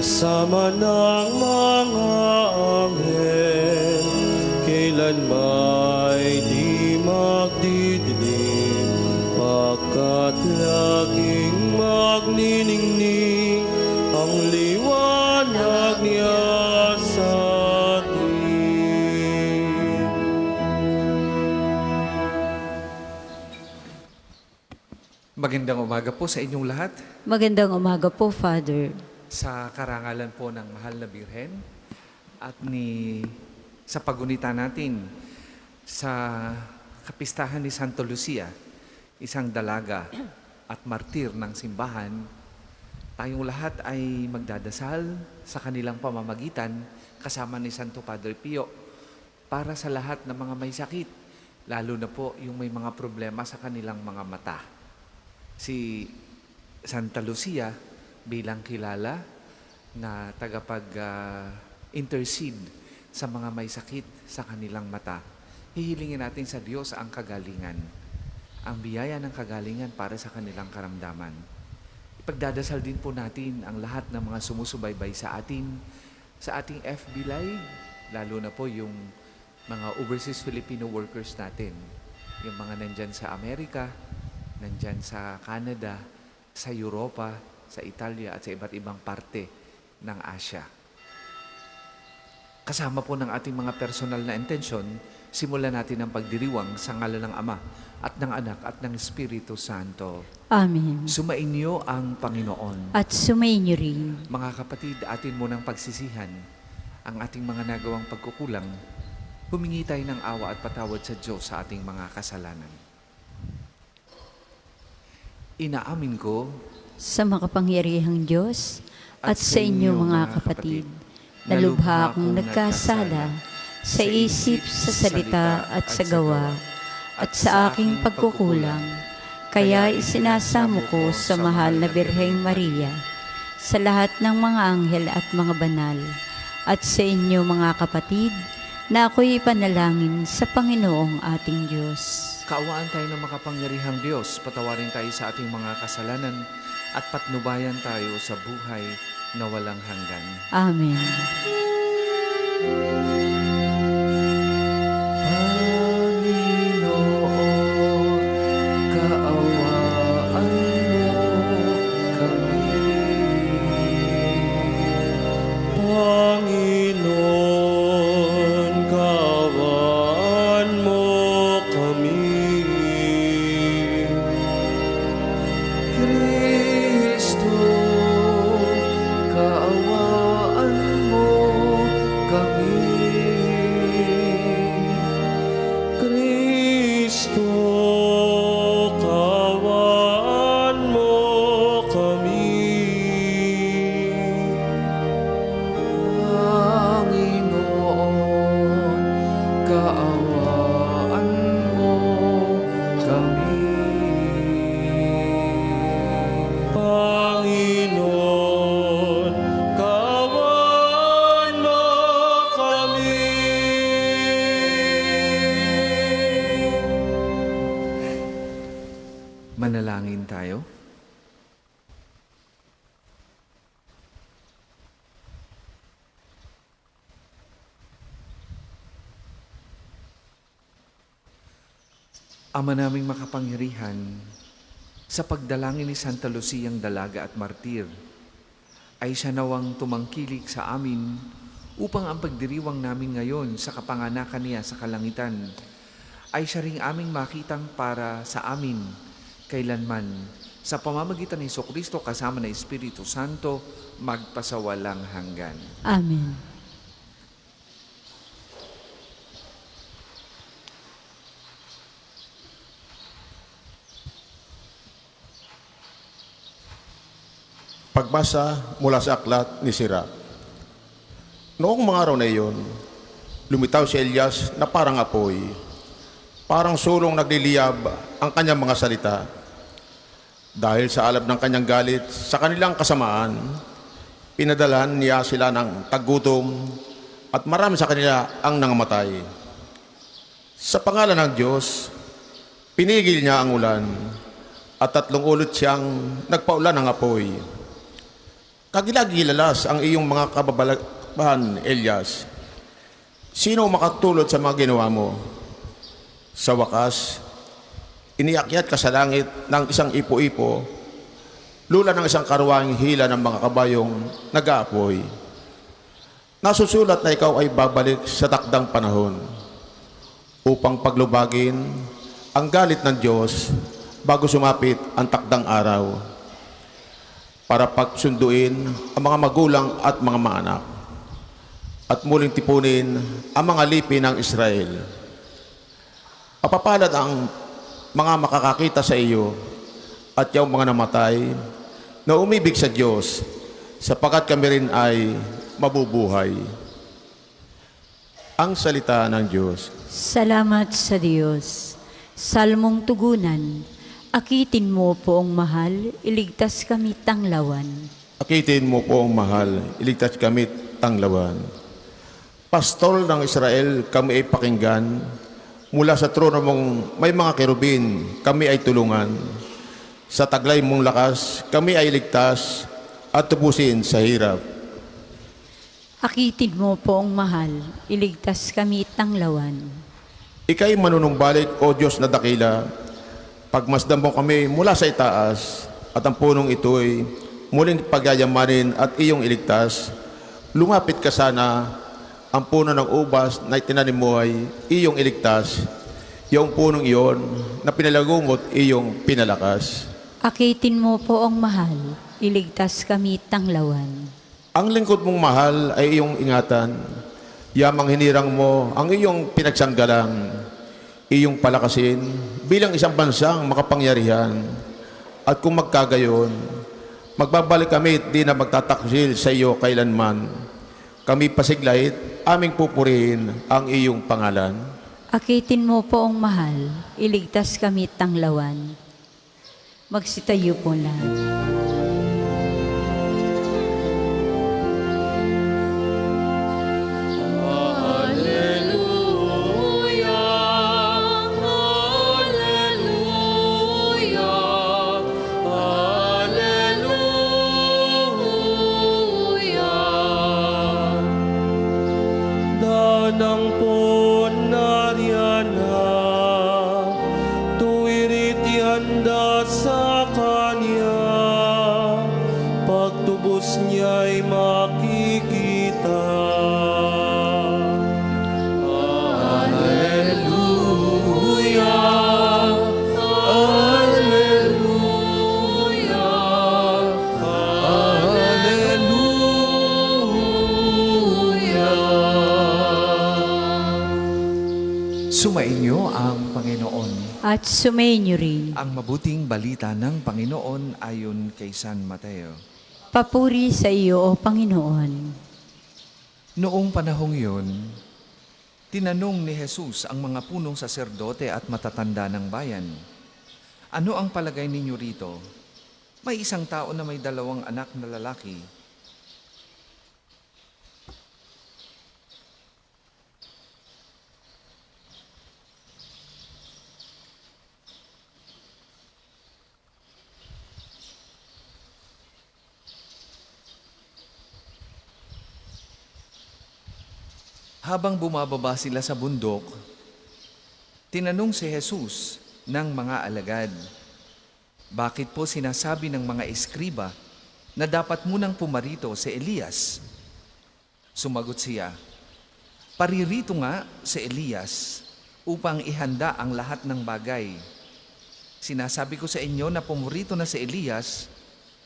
kasama ng mga anghel, kailanmay di magdidilim, pagkat laging magniningning ang liwanag niya sa atin. Magandang umaga po sa inyong lahat. Magandang umaga po, Father. Sa karangalan po ng Mahal na Birhen at sa pagunita natin sa kapistahan ni Santa Lucia, isang dalaga at martir ng simbahan, tayong lahat ay magdadasal sa kanilang pamamagitan kasama ni Santo Padre Pio para sa lahat ng mga may sakit, lalo na po yung may mga problema sa kanilang mga mata. Si Santa Lucia bilang kilala na tagapag-intercede sa mga may sakit sa kanilang mata. Hihilingin natin sa Diyos ang kagalingan, ang biyaya ng kagalingan para sa kanilang karamdaman. Ipagdadasal din po natin ang lahat ng mga sumusubaybay sa ating FB Live, lalo na po yung mga overseas Filipino workers natin, yung mga nandyan sa Amerika, nandyan sa Canada, sa Europa, sa Italia at sa iba't ibang parte ng Asia. Kasama po ng ating mga personal na intensyon, simulan natin ang pagdiriwang sa ngalan ng Ama at ng Anak at ng Espiritu Santo. Amen. Sumainyo ang Panginoon. At sumainyo rin. Mga kapatid, atin munang pagsisihan ang ating mga nagawang pagkukulang. Humingi tayo ng awa at patawad sa Diyos sa ating mga kasalanan. Inaamin ko Sa makapangyarihang Diyos at sa inyo mga kapatid, na lubha akong nagkasala sa isip, sa salita at sa gawa, at sa aking pagkukulang. Kaya isinasamo ko sa mahal na Birheng Maria, sa lahat ng mga anghel at mga banal, at sa inyo mga kapatid, na ako'y ipanalangin sa Panginoong ating Diyos. Kaawaan tayo ng makapangyarihang Diyos, patawarin tayo sa ating mga kasalanan at patnubayan tayo sa buhay na walang hanggan. Amen. Panginoon, kaawaan mo kami. Panginoon, kaawaan mo kami. Kristo, kaawaan mo kami. Kristo, kaawaan mo kami. Panginoon, kaawaan mo kami. Panginoon, kaawaan mo kami. Manalangin tayo. Ama naming makapangyarihan, sa pagdalangin ni Santa Luciang dalaga at martir, ay siya nawang tumangkilik sa amin upang ang pagdiriwang namin ngayon sa kapanganakan niya sa kalangitan ay siya ring aming makitang para sa amin kailanman sa pamamagitan ni Jesucristo kasama ng Espiritu Santo magpasawalang hanggan. Amen. Pagbasa mula sa aklat ni Sira. Noong mga araw na iyon, lumitaw si Elias na parang apoy, parang sulong nagliliyab ang kanyang mga salita. Dahil sa alab ng kanyang galit sa kanilang kasamaan, pinadalan niya sila ng taggutom at marami sa kanila ang nangamatay. Sa pangalan ng Diyos, pinigil niya ang ulan at 3 ulit siyang nagpaulan ng apoy. Kagilagilalas ang iyong mga kababalaghan, Elias. Sino ang makatulad sa mga ginawa mo? Sa wakas, iniakyat ka sa langit ng isang ipo-ipo, lula ng isang karuwang hila ng mga kabayong nag-aapoy. Nasusulat na ikaw ay babalik sa takdang panahon upang paglubagin ang galit ng Diyos bago sumapit ang takdang araw para pagsunduin ang mga magulang at mga maanak at muling tipunin ang mga lipi ng Israel. Mapapalad ang mga makakakita sa iyo at yung mga namatay na umibig sa Diyos sapagkat kami rin ay mabubuhay. Ang salita ng Diyos. Salamat sa Diyos. Salmong tugunan, akitin mo poong mahal, iligtas kami tanglawan. Akitin mo po ang mahal, iligtas kami tanglawan. Pastol ng Israel, kami ay pakinggan. Mula sa trono mong may mga kerubin, kami ay tulungan. Sa taglay mong lakas, kami ay ligtas at tubusin sa hirap. Akitin mo poong mahal, iligtas kami tanglawan. Ika'y manunumbalik, O Diyos na dakila. Pagmasdan mo kami mula sa itaas, at ang punong ito'y muling pagyayamanin at iyong iligtas. Lumapit ka sana, ang puno ng ubas na itinanim mo ay iyong iligtas. Yung punong iyon na pinalagungot iyong pinalakas. Akitin mo poong mahal, iligtas kami tanglawan. Ang lingkod mong mahal ay iyong ingatan. Yamang hinirang mo ang iyong pinagsanggalang, iyong palakasin bilang isang bansang makapangyarihan. At kung magkagayon, magbabalik kami at di na magtataksil sa iyo kailanman. Kami pasiglait, aming pupurihin ang iyong pangalan. Akitin mo poong mahal, iligtas kami tanglawan. Magsitayo po lahat. Danang po nariana, tuwirit ihanda sa Kanya, pagtubos niya'y makikita. Alleluia, Alleluia, Alleluia. Sumainyo ang Panginoon. At sumainyo rin. Ang mabuting balita ng Panginoon ayon kay San Mateo. Papuri sa iyo, O Panginoon. Noong panahong yun, tinanong ni Jesus ang mga punong saserdote at matatanda ng bayan, "Ano ang palagay ninyo rito? May isang tao na may 2 anak na lalaki. Habang bumababa sila sa bundok, tinanong si Jesus ng mga alagad, "Bakit po sinasabi ng mga eskriba na dapat munang pumarito si Elias?" Sumagot siya, "Paririto nga si Elias upang ihanda ang lahat ng bagay. Sinasabi ko sa inyo na pumurito na si Elias,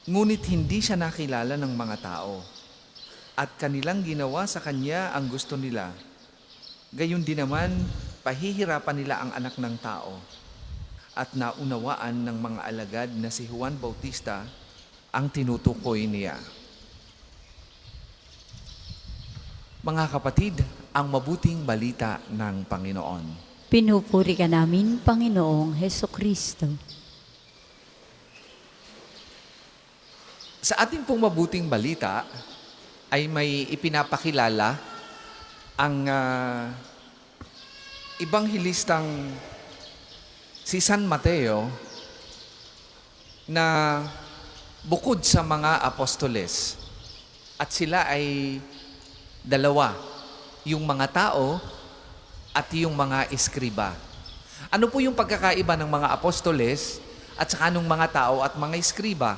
ngunit hindi siya nakilala ng mga tao. At kanilang ginawa sa kanya ang gusto nila. Gayon din naman, pahihirapan nila ang anak ng tao." At naunawaan ng mga alagad na si Juan Bautista ang tinutukoy niya. Mga kapatid, ang mabuting balita ng Panginoon. Pinupuri ka namin, Panginoong Hesukristo. Sa ating pong mabuting balita, ay may ipinapakilala ang ibanghilistang si San Mateo na bukod sa mga apostoles, At sila ay dalawa, yung mga tao at yung mga eskriba. Ano po yung pagkakaiba ng mga apostoles at saka ng mga tao at mga eskriba?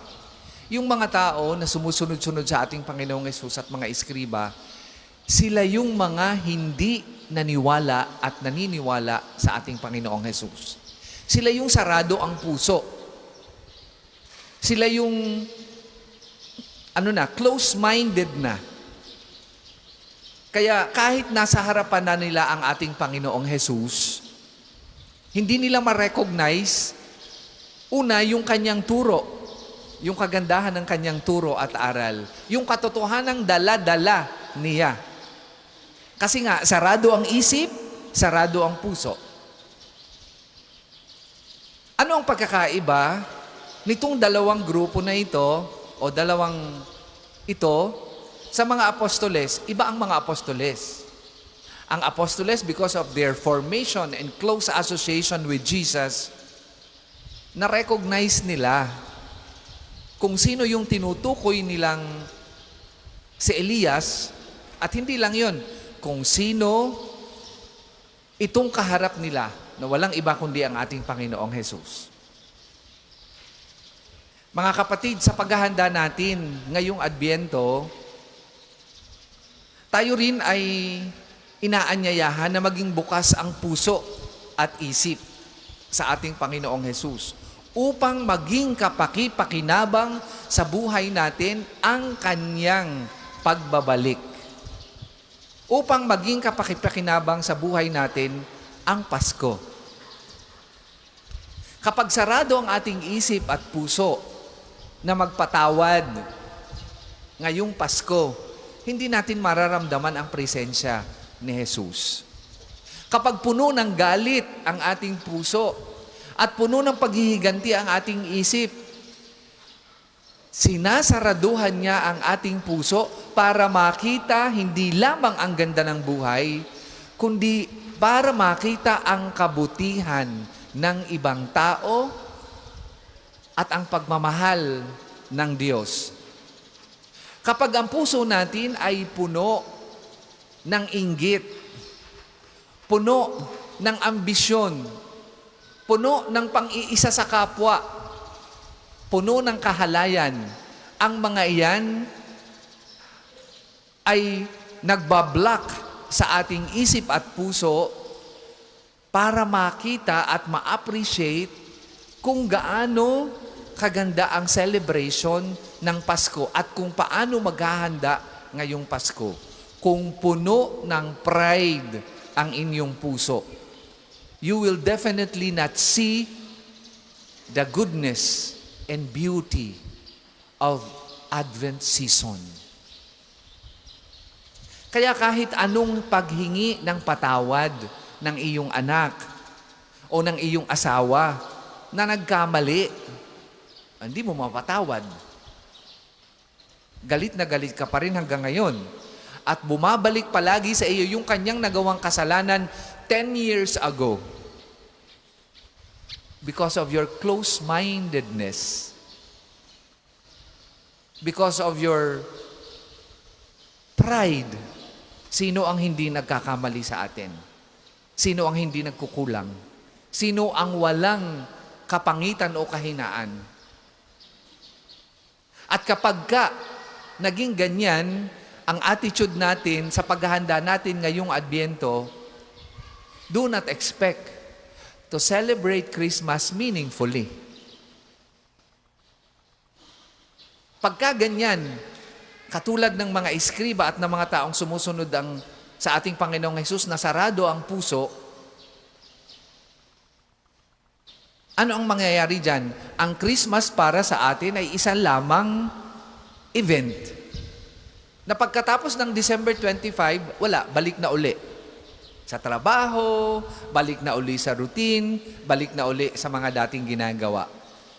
Yung mga tao na sumusunod-sunod sa ating Panginoong Hesus at mga eskriba, sila yung mga hindi naniwala at naniniwala sa ating Panginoong Hesus. Sila yung sarado ang puso. Sila yung close-minded na. Kaya kahit nasa harapan na nila ang ating Panginoong Hesus, hindi nila ma-recognize, una, yung kanyang turo, yung kagandahan ng kanyang turo at aral, yung katotohanang dala-dala niya. Kasi nga, sarado ang isip, sarado ang puso. Ano ang pagkakaiba nitong dalawang grupo na ito, o dalawang ito, sa mga apostoles? Iba ang mga apostoles. Ang apostoles, because of their formation and close association with Jesus, na-recognize nila kung sino yung tinutukoy nilang si Elias, at hindi lang yon, kung sino itong kaharap nila na walang iba kundi ang ating Panginoong Hesus. Mga kapatid, sa paghahanda natin ngayong Adbyento, tayo rin ay inaanyayahan na maging bukas ang puso at isip sa ating Panginoong Hesus upang maging kapaki-pakinabang sa buhay natin ang kanyang pagbabalik. Upang maging kapaki-pakinabang sa buhay natin ang Pasko. Kapag sarado ang ating isip at puso na magpatawad ngayong Pasko, hindi natin mararamdaman ang presensya ni Jesus. Kapag puno ng galit ang ating puso at puno ng paghihiganti ang ating isip, sinasaraduhan niya ang ating puso para makita hindi lamang ang ganda ng buhay, kundi para makita ang kabutihan ng ibang tao at ang pagmamahal ng Diyos. Kapag ang puso natin ay puno ng inggit, puno ng ambisyon, puno ng pang-iisa sa kapwa, puno ng kahalayan, ang mga iyan ay nagbablock sa ating isip at puso para makita at ma-appreciate kung gaano kaganda ang celebration ng Pasko at kung paano maghahanda ngayong Pasko. Kung puno ng pride ang inyong puso, you will definitely not see the goodness and beauty of Advent season. Kaya kahit anong paghingi ng patawad ng iyong anak o ng iyong asawa na nagkamali, hindi mo mapatawad. Galit na galit ka pa rin hanggang ngayon. At bumabalik palagi sa iyo yung kanyang nagawang kasalanan 10 years ago. Because of your close-mindedness. Because of your pride. Sino ang hindi nagkakamali sa atin? Sino ang hindi nagkukulang? Sino ang walang kapangitan o kahinaan? At kapag naging ganyan ang attitude natin sa paghahanda natin ngayong Adbyento, do not expect to celebrate Christmas meaningfully. Pagka ganyan, katulad ng mga eskriba at ng mga taong sumusunod sa ating Panginoong Hesus na sarado ang puso, ano ang mangyayari dyan? Ang Christmas para sa atin ay isa lamang event. Na pagkatapos ng December 25, wala, balik na uli. Sa trabaho, balik na uli sa routine, balik na uli sa mga dating ginagawa.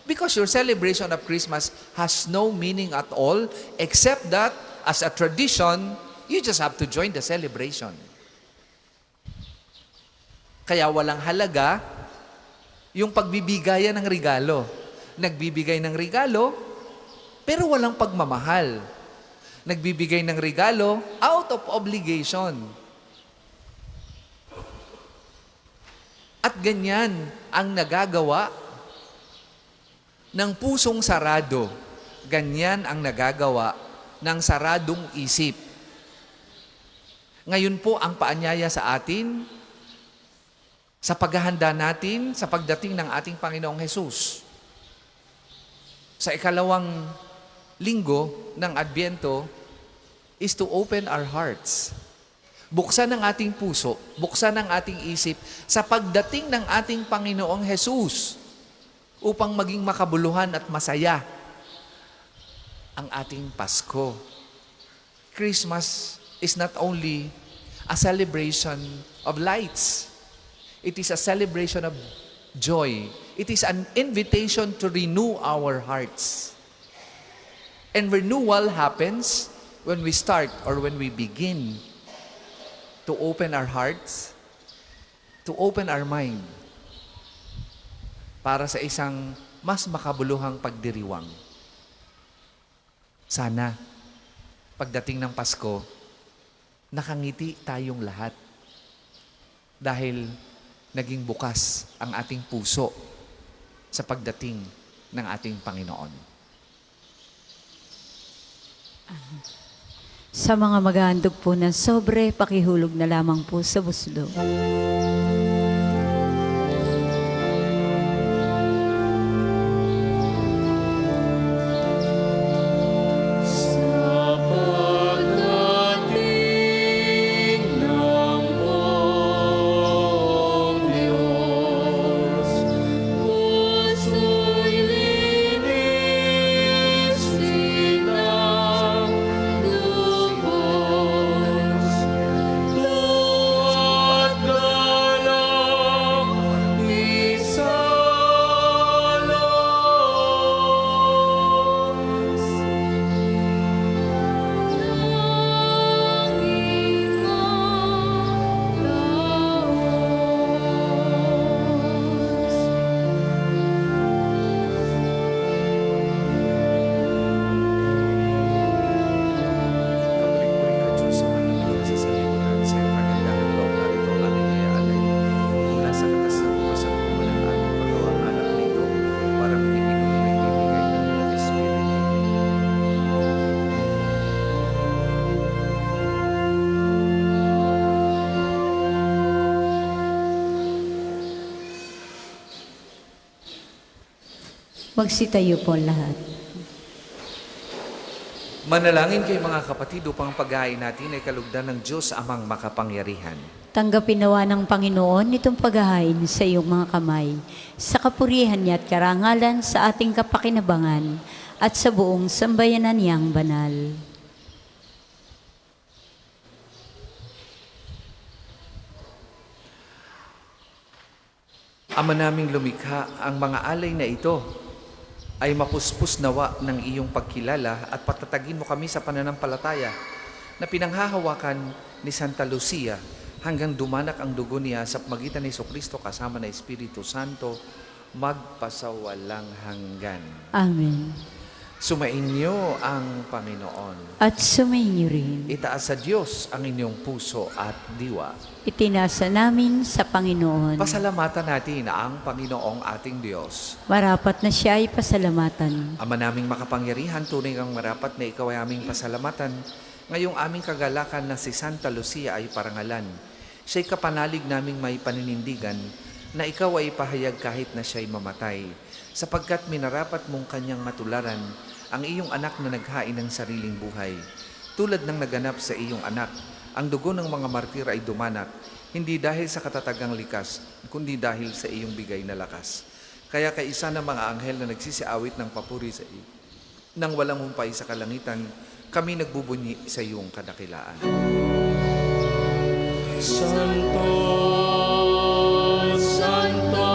Because your celebration of Christmas has no meaning at all, except that, as a tradition, you just have to join the celebration. Kaya walang halaga yung pagbibigayan ng regalo. Nagbibigay ng regalo, pero walang pagmamahal. Nagbibigay ng regalo out of obligation. At ganyan ang nagagawa ng pusong sarado. Ganyan ang nagagawa ng saradong isip. Ngayon po ang paanyaya sa atin, sa paghahanda natin sa pagdating ng ating Panginoong Hesus. Sa ikalawang linggo ng Adbyento is to open our hearts. Buksan ang ating puso, buksan ang ating isip sa pagdating ng ating Panginoong Hesus upang maging makabuluhan at masaya ang ating Pasko. Christmas is not only a celebration of lights. It is a celebration of joy. It is an invitation to renew our hearts. And renewal happens when we start or when we begin to open our hearts, to open our mind para sa isang mas makabuluhang pagdiriwang. Sana, pagdating ng Pasko, nakangiti tayong lahat dahil naging bukas ang ating puso sa pagdating ng ating Panginoon. Sa mga maghahandog po ng sobre, pakihulog na lamang po sa buslo. Sa pagdating ng buong Diyos, puso'y linisin ng lubos. Tuwa't galang Kapuri-puri ka, Diyos, sa manunod sa salibutan. Sa iyong kagandahan loob, narito ang aming kayaalay. Mula sa katas ng bukas at kumulan ang aming pagawang anak nito para magiging nagbibigay ng Espiritu. Magsitayo po lahat. Manalangin kayo mga kapatid upang ang paghahain natin ay kalugdan ng Diyos amang makapangyarihan. Tanggapin nawa ng Panginoon itong paghahain sa iyong mga kamay, sa kapurihan niya at karangalan sa ating kapakinabangan at sa buong sambayanan niyang banal. Ama naming lumikha, ang mga alay na ito ay mapuspos nawa ng iyong pagkilala at patatagin mo kami sa pananampalataya na pinanghahawakan ni Santa Lucia hanggang dumanak ang dugo niya sa magitan ni Jesucristo kasama ng Espiritu Santo magpasawalang hanggan. Amen. Sumainyo ang Panginoon. At sumainyo rin. Itaas sa Diyos ang inyong puso at diwa. Itinasa namin sa Panginoon. Pasalamatan natin ang Panginoong ating Diyos. Marapat na siya ay pasalamatan. Ama naming makapangyarihan, tunay kang marapat na ikaw ay aming pasalamatan. Ngayong aming kagalakan na si Santa Lucia ay parangalan. Siya'y kapanalig naming may paninindigan na ikaw ay pahayag kahit na siya'y mamatay. Sapagkat minarapat mong kanyang matularan ang iyong anak na naghain ng sariling buhay. Tulad ng naganap sa iyong anak, ang dugo ng mga martir ay dumanak, hindi dahil sa katatagang likas, kundi dahil sa iyong bigay na lakas. Kaya kaisa ng mga anghel na nagsisiawit ng papuri sa iyo, nang walang humpay sa kalangitan, kami nagbubunyi sa iyong kadakilaan. Santo, Santo,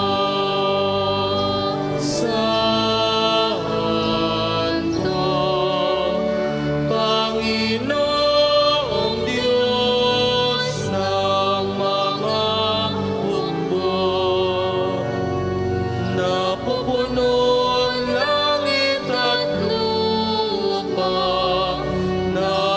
Santo, Panginoong Diyos ng mga hukbo, napupuno ang langit at lupa, na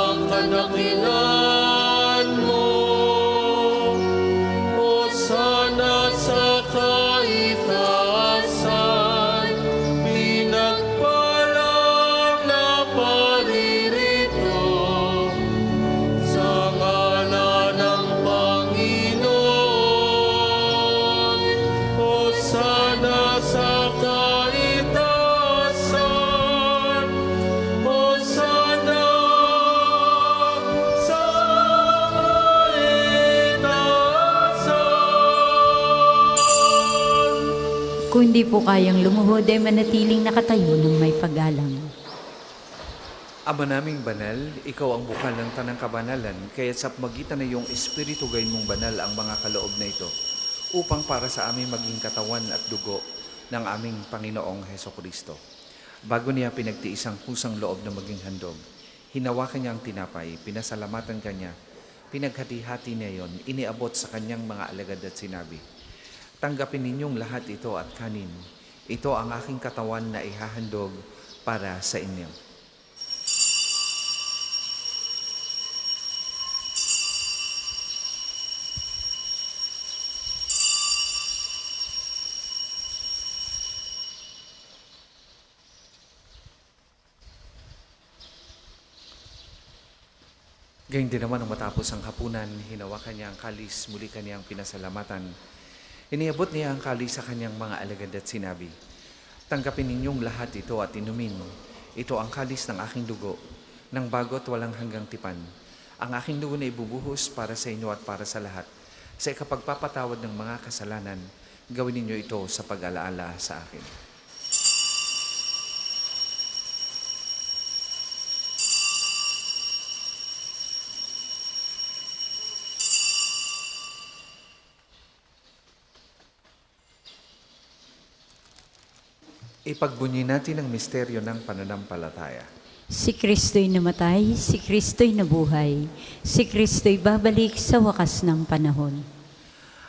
kung hindi po kayang lumuhod ay manatiling nakatayo ng may paggalang. Ama naming banal, ikaw ang bukal ng tanang kabanalan, kaya sa magitan na iyong Espiritu gayon mong banal ang mga kaloob na ito, upang para sa aming maging katawan at dugo ng aming Panginoong Heso Kristo. Bago niya pinagtiis ang kusang loob na maging handog, hinawakan niya ang tinapay, pinasalamatan kanya, pinaghati-hati niya yon, iniabot sa kanyang mga alagad at sinabi, "Tanggapin ninyong lahat ito at kanin. Ito ang aking katawan na ihahandog para sa inyo." Gayun din naman, nang matapos ang hapunan, hinawakan niya ang kalis, muli kaniyang pinasalamatan. Iniabot niya ang kalis sa kanyang mga alagad at sinabi, "Tanggapin ninyong lahat ito at inumin. Ito ang kalis ng aking dugo, ng bago't walang hanggang tipan. Ang aking dugo na ibubuhos para sa inyo at para sa lahat. Sa ikapagpapatawad ng mga kasalanan, gawin ninyo ito sa pag-alaala sa akin." Ipagbunyi natin ang misteryo ng pananampalataya. Si Kristo'y namatay, si Kristo'y nabuhay, si Kristo'y babalik sa wakas ng panahon.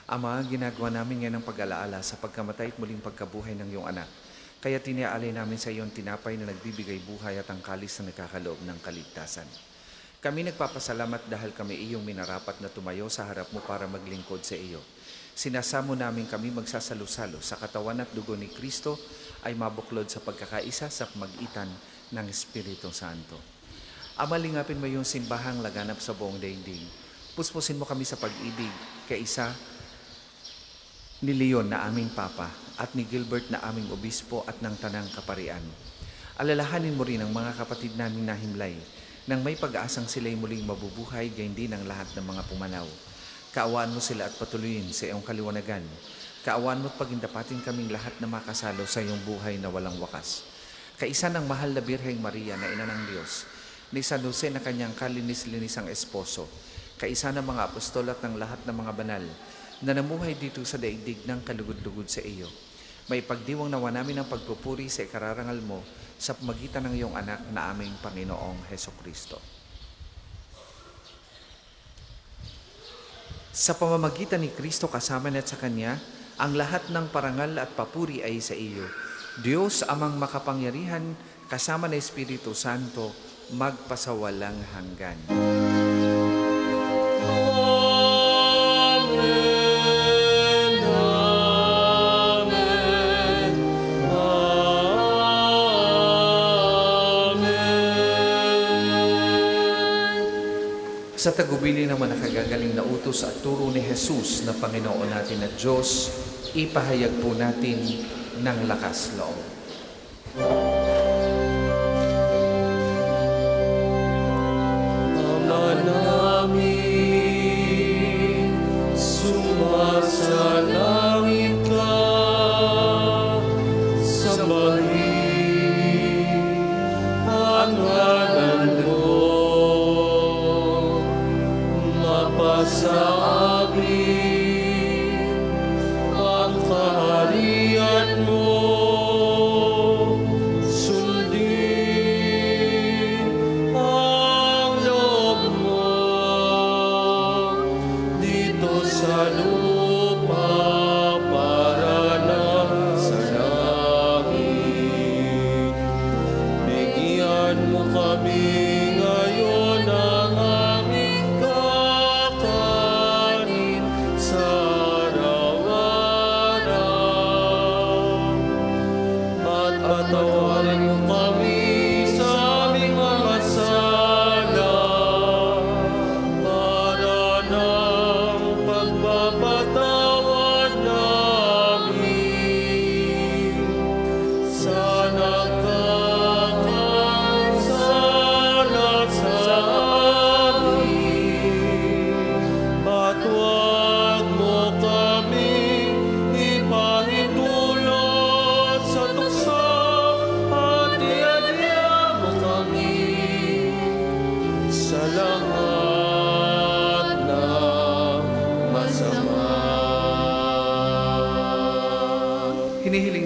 Ama, ginagawa namin yan ang pag-alaala sa pagkamatay at muling pagkabuhay ng iyong anak. Kaya tiniaalay namin sa iyong tinapay na nagbibigay buhay at ang kalis na nagkakaloob ng kaligtasan. Kami nagpapasalamat dahil kami iyong minarapat na tumayo sa harap mo para maglingkod sa iyo. Sinasamo namin kami magsasalo-salo sa katawan at dugo ni Kristo ay mabuklod sa pagkakaisa sa magitan ng Espiritu Santo. Ama, lingapin mo yung simbahang laganap sa buong daigdig. Puspusin mo kami sa pag-ibig, kaisa ni Leon na aming Papa at ni Gilbert na aming Obispo at ng Tanang Kaparian. Alalahanin mo rin ang mga kapatid namin na himlay nang may pag-asang sila'y muling mabubuhay, gayon din ang lahat ng mga pumanaw. Kaawaan mo sila at patuloyin sa iyong kaliwanagan. Kaawaan mo at pagindapatin kaming lahat na makasalo sa iyong buhay na walang wakas. Kaisa ng mahal na Birheng Maria na ina ng Diyos, ni San Jose na kanyang kalinis-linisang esposo, kaisa ng mga apostol at ng lahat ng mga banal na namuhay dito sa daigdig ng kalugod-lugod sa iyo. May pagdiwang nawa namin ang pagpupuri sa ikararangal mo sa pamagitan ng iyong anak na aming Panginoong Heso Kristo. Sa pamamagitan ni Kristo kasama at sa Kanya, ang lahat ng parangal at papuri ay sa iyo. Diyos amang makapangyarihan, kasama ng Espiritu Santo, magpasawalang hanggan. Amen. Amen. Amen. Sa tagubilin naman nakagagaling na utos at turo ni Jesus na Panginoon natin at Diyos, ipahayag po natin ng lakas loob. Ama namin, sumasalangit ka, sambahin ang ngalan mo, mapasa amin ang kaharian mo,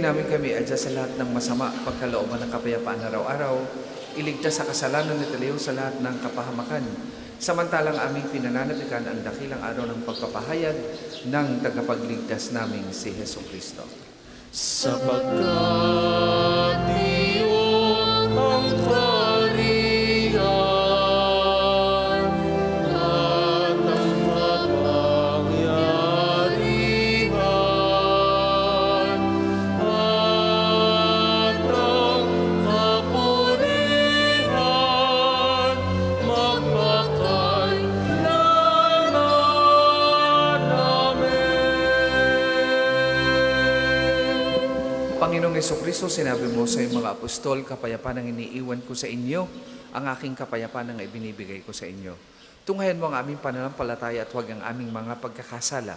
namin kami adya sa lahat ng masama, pagkalooban ng kapayapaan araw-araw, iligtas sa kasalanan at iliw sa lahat ng kapahamakan. Samantalang aming pinananabikan ang dakilang araw ng pagpapahayag ng tagapagligtas naming si Heso Kristo. Sapagkat iyong ang kaharian at ang kapangyarihan at ang kapurihan magpakailanman. Amen. Panginoong Jesucristo, sinabi mo sa iyong mga apostol, kapayapaan ang iniiwan ko sa inyo, ang aking kapayapaan ang ibinibigay ko sa inyo. Tunghayan mo ang aming pananampalataya at huwag ang aming mga pagkakasala.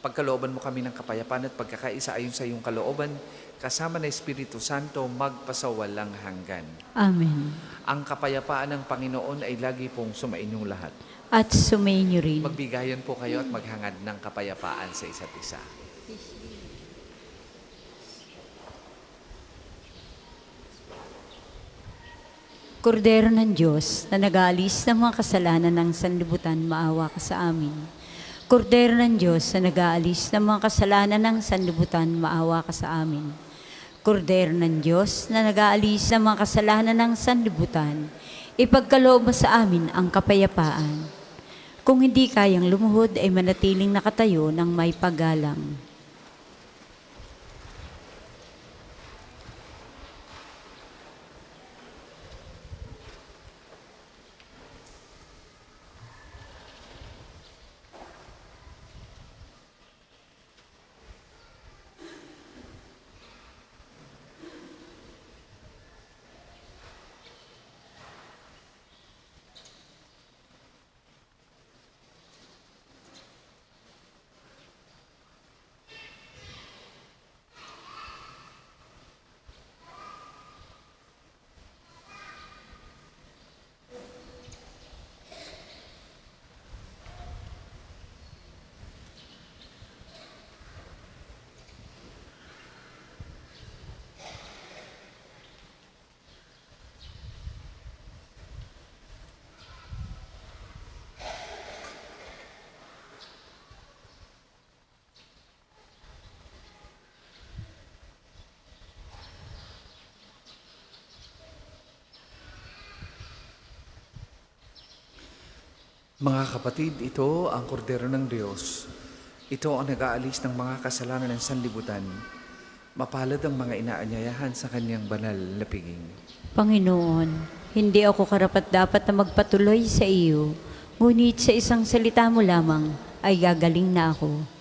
Pagkalooban mo kami ng kapayapaan at pagkakaisa ayon sa iyong kalooban, kasama na Espiritu Santo, magpasawalang hanggan. Amen. Ang kapayapaan ng Panginoon ay lagi pong sumainyong lahat. At sumainyo rin. Magbigayan po kayo at maghangad ng kapayapaan sa isa't isa. Kordero ng Diyos na nag-aalis ng mga kasalanan ng sanlibutan, maawa ka sa amin. Kordero ng Diyos na nag-aalis ng mga kasalanan ng sanlibutan, maawa ka sa amin. Kordero ng Diyos na nag-aalis ng mga kasalanan ng sanlibutan, ipagkaloob mo sa amin ang kapayapaan. Kung hindi kayang lumuhod ay manatiling nakatayo ng may paggalang. Mga kapatid, ito ang kordero ng Diyos. Ito ang nag-aalis ng mga kasalanan ng sanlibutan. Mapalad ang mga inaanyayahan sa kanyang banal na piging. Panginoon, hindi ako karapat-dapat na magpatuloy sa iyo, ngunit sa isang salita mo lamang ay gagaling na ako.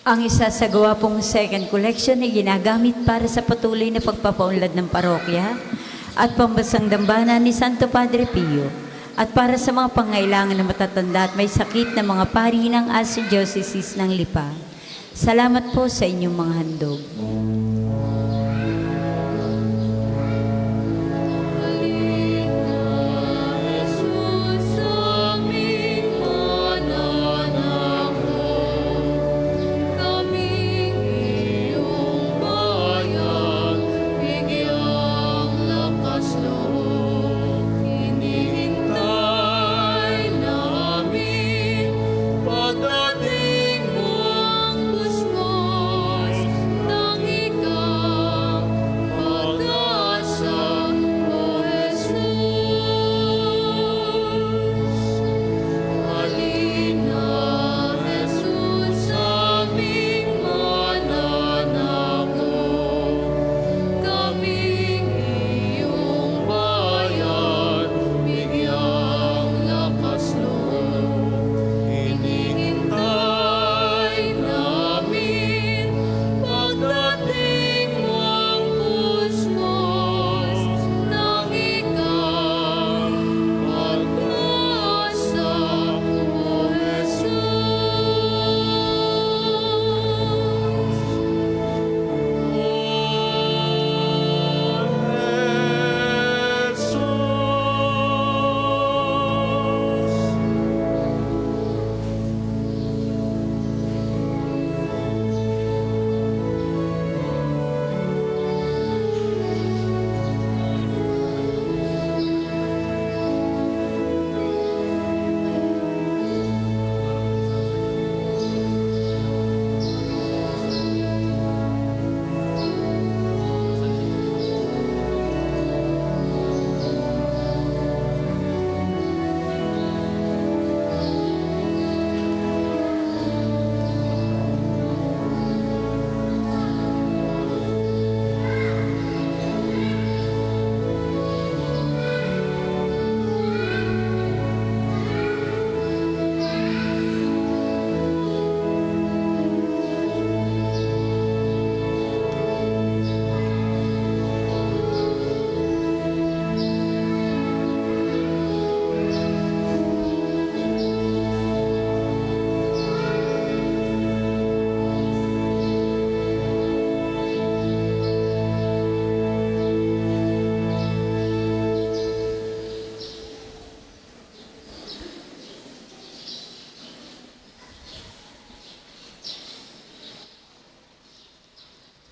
Ang isasagawa pong second collection ay ginagamit para sa patuloy na pagpapaunlad ng parokya at pambasang dambana ni Santo Padre Pio at para sa mga pangailangan na matatanda at may sakit na mga pari ng Archdiocese ng Lipa. Salamat po sa inyong mga handog.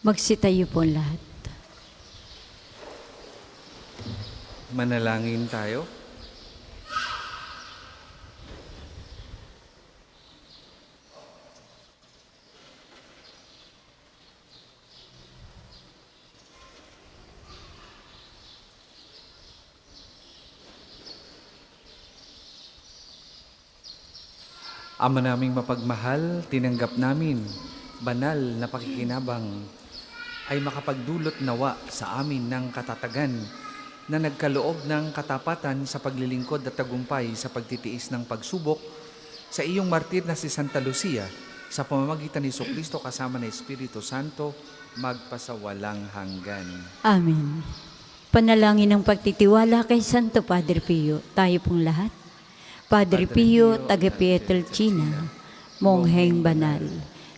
Magsitayo po lahat. Manalangin tayo. Ama naming mapagmahal, tinanggap namin banal na pakikinabang ay makapagdulot nawa sa amin ng katatagan na nagkaloob ng katapatan sa paglilingkod at tagumpay sa pagtitiis ng pagsubok sa iyong martir na si Santa Lucia sa pamamagitan ni Jesucristo kasama ng Espiritu Santo magpasawalang hanggan. Amen. Panalangin ng pagtitiwala kay Santo Padre Pio, tayo pong lahat. Padre Pio, taga Pietrelcina, Mongheng Banal,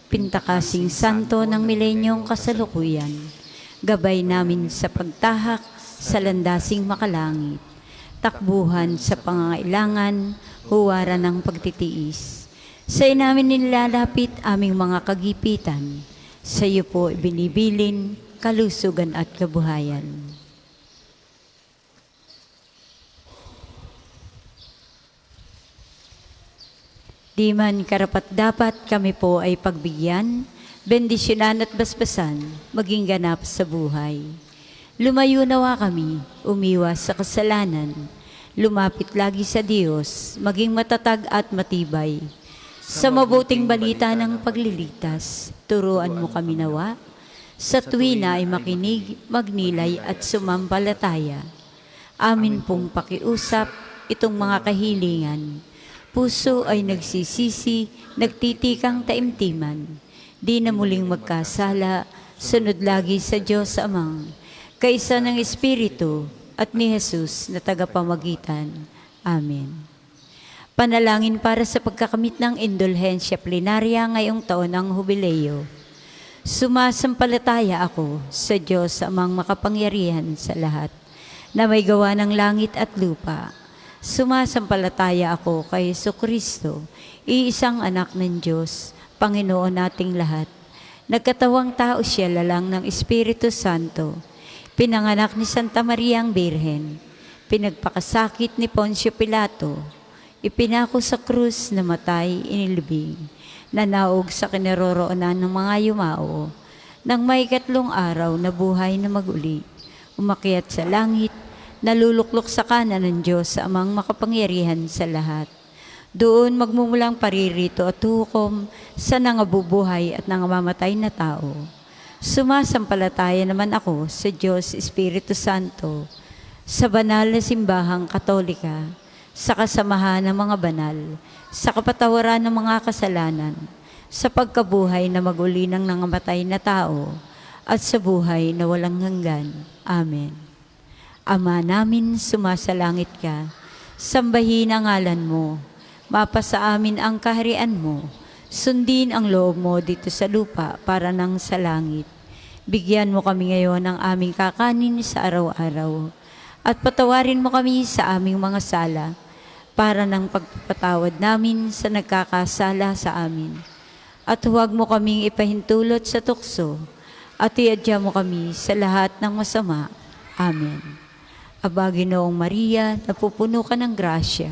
Pintakasing Santo ng milenyong kasalukuyan, gabay namin sa pagtahak sa landasing makalangit, takbuhan sa pangangailangan, huwaran ng pagtitiis. Sa namin nilalapit aming mga kagipitan, sa iyo po ibinibilin, kalusugan at kabuhayan. Di man karapat-dapat kami po ay pagbigyan, bendisyonan at basbasan, maging ganap sa buhay. Lumayo nawa kami, umiwas sa kasalanan, lumapit lagi sa Diyos, maging matatag at matibay. Sa mabuting balita ng pagliligtas, turuan mo kami nawa, sa tuwina ay makinig, magnilay at sumampalataya. Amin pong pakiusap itong mga kahilingan. Puso ay nagsisisi, nagtitikang taimtiman. di na muling magkasala, sunod lagi sa Diyos Amang, kaisa ng Espiritu, at ni Jesus na tagapamagitan. Amen. Panalangin para sa pagkakamit ng indulhensya plenarya ngayong taon ng Hubileo. Sumasampalataya ako sa Diyos Amang makapangyarihan sa lahat, na may gawa ng langit at lupa. Sumasampalataya ako kay Jesucristo, iisang anak ng Diyos, Panginoon nating lahat. Nagkatawang tao siya lalang ng Espiritu Santo, pinanganak ni Santa Maria ang Birhen, pinagpakasakit ni Poncio Pilato, ipinako sa krus, namatay, inilibing, nanaog sa kinaroroonan ng mga yumao, nang may 3 araw na buhay na maguli, umakyat sa langit, naluluklok sa kanan ng Diyos sa Amang makapangyarihan sa lahat. Doon magmumulang paririto at hukom sa nangabubuhay at nangamamatay na tao. Sumasampalataya naman ako sa Diyos Espiritu Santo, sa banal na simbahang Katolika, sa kasamahan ng mga banal, sa kapatawaran ng mga kasalanan, sa pagkabuhay na maguli ng nangamatay na tao, at sa buhay na walang hanggan. Amen. Ama namin, sumasalangit ka, sambahin ang ngalan mo, mapasa amin ang kaharian mo, sundin ang loob mo dito sa lupa para nang sa langit. Bigyan mo kami ngayon ng aming kakanin sa araw-araw, at patawarin mo kami sa aming mga sala, para ng pagpapatawad namin sa nagkakasala sa amin. At huwag mo kaming ipahintulot sa tukso, at iadya mo kami sa lahat ng masama. Amen. Aba, Ginoong Maria, napupuno ka ng grasya.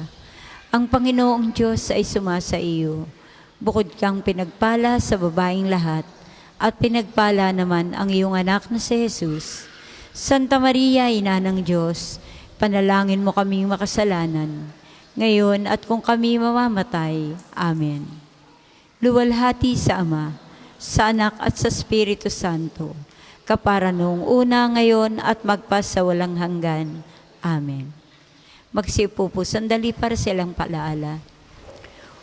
Ang Panginoong Diyos ay sumasa iyo. Bukod kang pinagpala sa babaeng lahat, at pinagpala naman ang iyong anak na si Jesus. Santa Maria, Ina ng Diyos, panalangin mo kaming makasalanan, ngayon at kung kami mamamatay. Amen. Luwalhati sa Ama, sa Anak at sa Espiritu Santo, kapara noong una, ngayon at magpasawalang hanggan. Amen. Magsiupo po sandali para silang paalaala.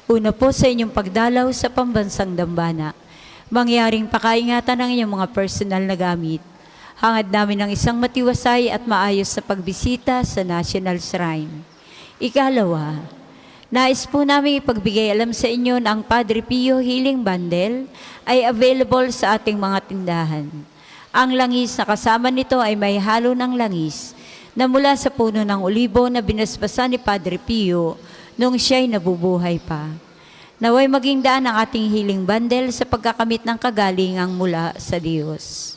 Una po sa inyong pagdalaw sa pambansang dambana, mangyaring pakaingatan ng inyong mga personal na gamit. Hangad namin ng isang matiwasay at maayos na pagbisita sa National Shrine. Ikalawa, nais po namin ipagbigay alam sa inyo na ang Padre Pio Healing Bundle ay available sa ating mga tindahan. Ang langis na kasama nito ay may halo ng langis na mula sa puno ng olibo na binasbasan ni Padre Pio nung siya'y nabubuhay pa. Naway maging daan ang ating healing bundle sa pagkakamit ng kagalingang mula sa Diyos.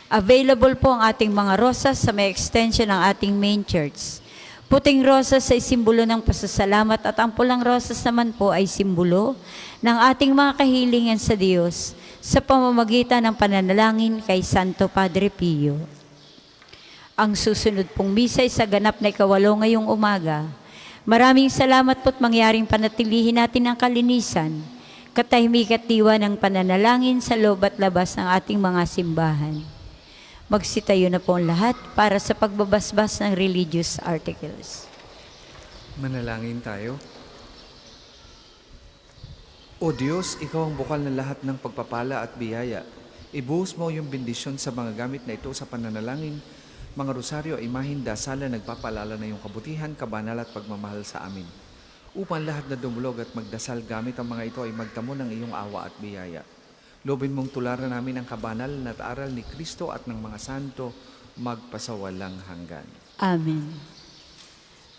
Available po ang ating mga rosas sa may extension ng ating main church. Puting rosas ay simbolo ng pasasalamat at ang pulang rosas naman po ay simbolo ng ating mga kahilingan sa Diyos sa pamamagitan ng pananalangin kay Santo Padre Pio. Ang susunod pong misa ay sa ganap na 8 ngayong umaga. Maraming salamat po't mangyaring panatilihin natin ang kalinisan, katahimik at diwa ng pananalangin sa loob at labas ng ating mga simbahan. Magsitayo na po ang lahat para sa pagbabasbas ng religious articles. Manalangin tayo. O Diyos, Ikaw ang bukal ng lahat ng pagpapala at biyaya. Ibuhos mo yung bendisyon sa mga gamit na ito sa pananalangin, mga rosaryo, imahin, dasalan, nagpapalala na yung kabutihan, kabanal at pagmamahal sa amin. Upang lahat na dumulog at magdasal gamit ang mga ito ay magtamo ng iyong awa at biyaya. Lobin mong tularan namin ang kabanal na aral ni Kristo at ng mga santo magpasawalang hanggan. Amen.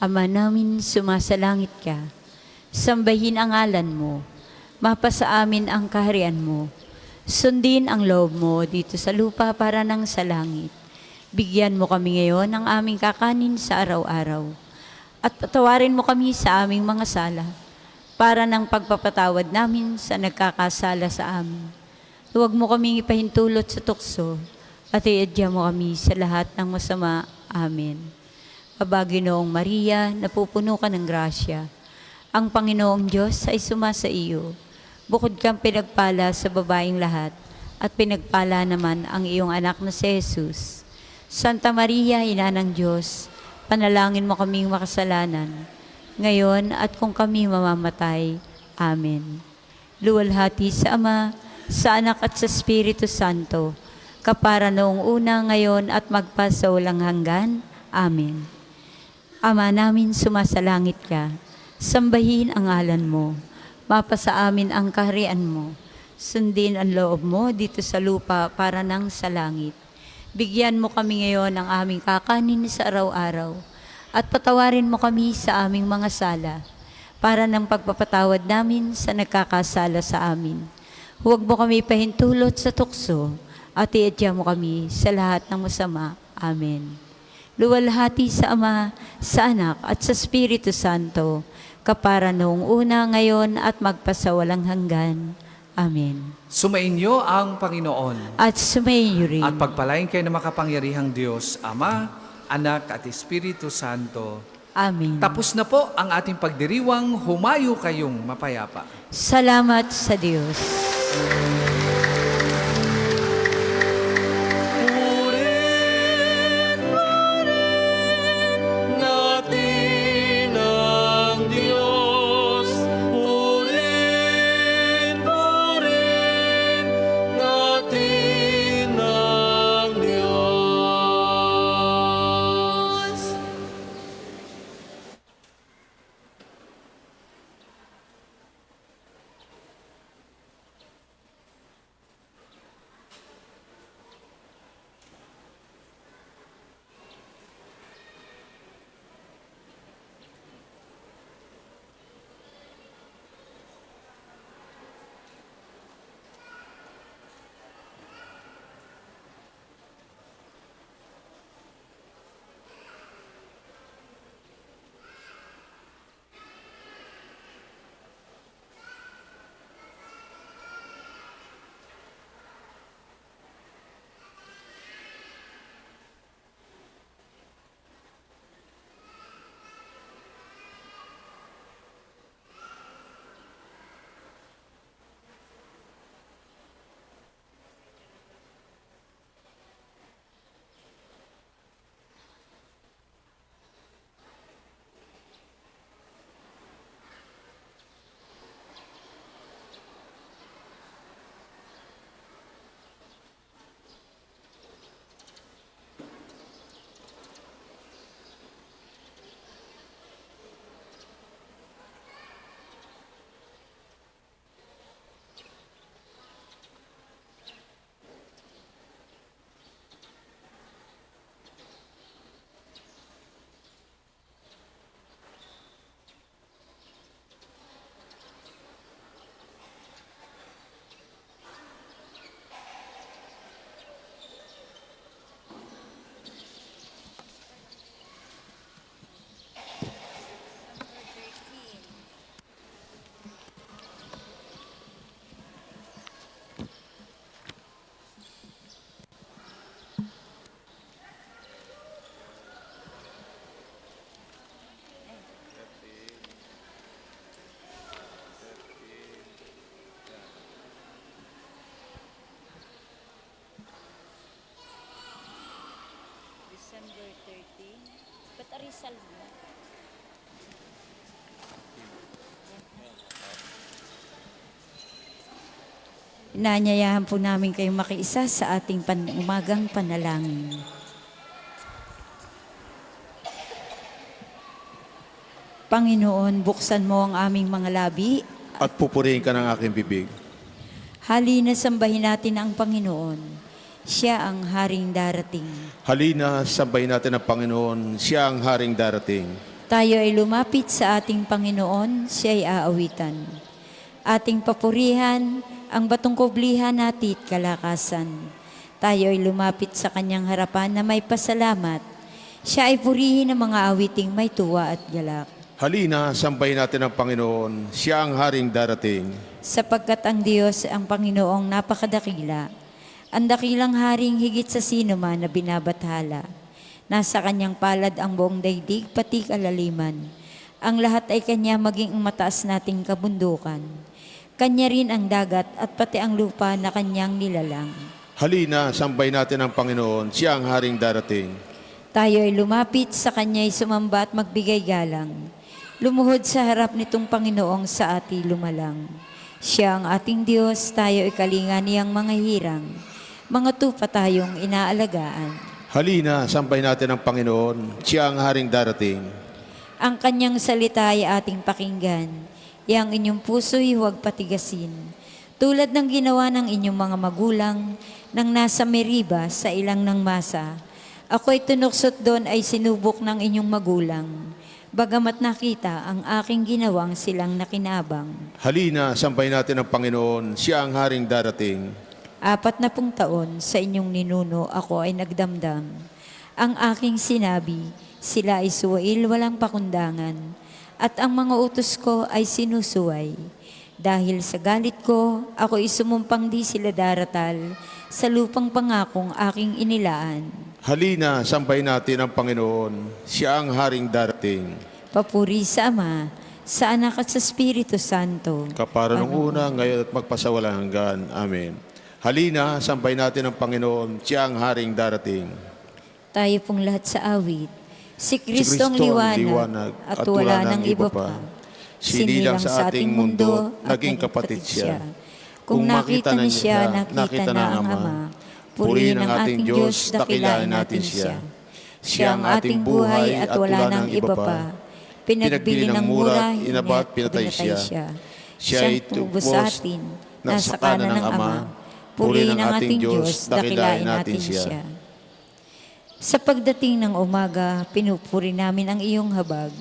Ama namin, sumasalangit ka. Sambahin ang ngalan mo. Mapasa amin ang kaharian mo. Sundin ang loob mo dito sa lupa para nang sa langit. Bigyan mo kami ngayon ng aming kakanin sa araw-araw. At patawarin mo kami sa aming mga sala para ng pagpapatawad namin sa nagkakasala sa amin. Huwag mo kaming ipahintulot sa tukso at iadya mo kami sa lahat ng masama. Amen. Aba, Ginoong Maria, napupuno ka ng grasya. Ang Panginoong Diyos ay sumasa iyo. Bukod kang pinagpala sa babaeng lahat, at pinagpala naman ang iyong anak na si Jesus. Santa Maria, Ina ng Diyos, panalangin mo kaming makasalanan, ngayon at kung kami mamamatay. Amen. Luwalhati sa Ama, sa Anak at sa Espiritu Santo, kapara noong una, ngayon at magpasawalang hanggan. Amen. Ama namin sumasalangit ka, sambahin ang ngalan mo, mapasa amin ang kaharian mo, sundin ang loob mo dito sa lupa para nang sa langit. Bigyan mo kami ngayon ng aming kakanin sa araw-araw, at patawarin mo kami sa aming mga sala, para ng pagpapatawad namin sa nagkakasala sa amin. Huwag mo kami pahintulot sa tukso, at iadya mo kami sa lahat ng masama. Amen. Luwalhati sa Ama, sa Anak, at sa Espiritu Santo, kapara noong una, ngayon, at magpasawalang hanggan. Amen. Sumainyo ang Panginoon. At sumayin rin. At pagpalain kayo ng makapangyarihang Diyos, Ama, Anak, at Espiritu Santo. Amen. Tapos na po ang ating pagdiriwang, humayo kayong mapayapa. Salamat sa Diyos. natin ang Diyos. Purihin natin ang Diyos. December 13. Ba't arisal mo? Inaanyayahan po namin kayong makiisa sa ating umagang panalangin. Panginoon, buksan mo ang aming mga labi. At pupurihin ka ng aking bibig. Halina sambahin natin ang Panginoon. Siya ang haring darating. Halina, sambahin natin ang Panginoon, siya ang haring darating. Tayo ay lumapit sa ating Panginoon, siya ay aawitan. Ating papurihan ang batong kublihan natin at kalakasan. Tayo ay lumapit sa kanyang harapan na may pasalamat. Siya ay purihin ng mga awiting may tuwa at galak. Halina, sambahin natin ang Panginoon, siya ang haring darating. Sapagkat ang Diyos ang Panginoong napakadakila, ang dakilang haring higit sa sino man na binabathala. Nasa kanyang palad ang buong daigdig, pati kalaliman. Ang lahat ay kanya, maging ang mataas nating kabundukan. Kanya rin ang dagat at pati ang lupa na kanyang nilalang. Halina, sambahin natin ang Panginoon, siya ang haring darating. Tayo ay lumapit sa kanya'y sumamba at magbigay galang. Lumuhod sa harap nitong Panginoong sa ati lumalang. Siya ang ating Diyos, tayo ikalinga niyang mga hirang. Mga tupa tayong inaalagaan. Halina, sambay natin ang Panginoon, siya ang haring darating. Ang kanyang salita ay ating pakinggan. Yang inyong puso'y huwag patigasin. Tulad ng ginawa ng inyong mga magulang nang nasa Meriba sa ilang ng masa. Ako'y tunuksot doon ay sinubok ng inyong magulang. Bagamat nakita ang aking ginawang silang nakinabang. Halina, sambay natin ang Panginoon, siya ang haring darating. 40 taon sa inyong ninuno ako ay nagdamdam. Ang aking sinabi, sila ay suwail walang pakundangan, at ang mga utos ko ay sinusuway. Dahil sa galit ko, ako isumumpang di sila daratal sa lupang pangakong aking inilaan. Halina, sambay natin ang Panginoon, siya ang haring darating. Papuri sa Ama, sa Anak at sa Espiritu Santo. Kapara nung una, ngayon at magpasawalang hanggan. Amen. Halina, sambay natin ang Panginoon, siya ang haring darating. Tayo pong lahat sa awit. Si Kristo ang liwanag at wala nang iba pa. Sinilang sa ating mundo, naging kapatid siya. Kung nakita na siya, nakita na ang Ama. Purihin ang ating Diyos, dakilain natin siya. Siya ang ating buhay at wala nang iba pa. Pinagbili ng mura, inabat, pinatay siya. Siya ay tubos sa atin, nasa kanan ng Ama. Purihin ang ating Diyos, dakilain natin siya. Sa pagdating ng umaga, pinupuri namin ang iyong habag.